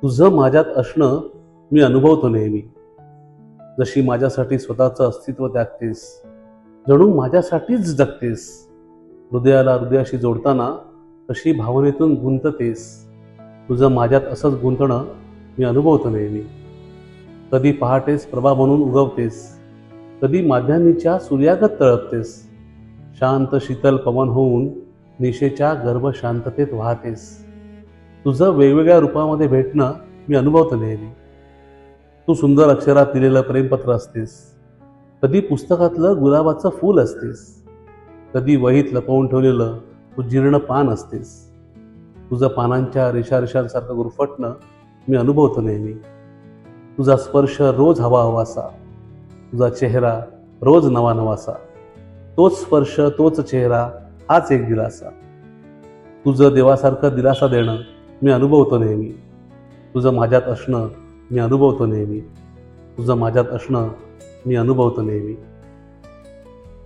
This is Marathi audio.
तुझं माझ्यात असणं मी अनुभवतो नेहमी. जशी माझ्यासाठी स्वतःचं अस्तित्व त्यागतेस, जणू माझ्यासाठीच जगतेस. हृदयाला हृदयाशी जोडताना कशी भावनेतून गुंततेस. तुझं माझ्यात असंच गुंतणं मी अनुभवतो नेहमी. कधी पहाटेस प्रभा म्हणून उगवतेस, कधी माध्यान्हीच्या सूर्यागत तळपतेस. शांत शीतल पवन होऊन निशेच्या गर्भ शांततेत वाहतेस. तुझं वेगवेगळ्या रूपामध्ये भेटणं मी अनुभवतो नेहमी. तू सुंदर अक्षरात दिलेलं प्रेमपत्र असतेस, कधी पुस्तकातलं गुलाबाचं फूल असतेस, कधी वहीत लपवून ठेवलेलं जीर्ण पान असतेस. तुझं पानांच्या रेषारेषांसारखं गुरफटणं मी अनुभवतो नेहमी. तुझा स्पर्श रोज हवा हवासा, तुझा चेहरा रोज नवा नवासा. तोच स्पर्श तोच चेहरा हाच एक दिलासा. तुझं देवासारखं दिलासा देणं मी अनुभवतो नेहमी. तुझं माझ्यात असणं मी अनुभवतो नेहमी. तुझं माझ्यात असणं मी अनुभवतो नेहमी.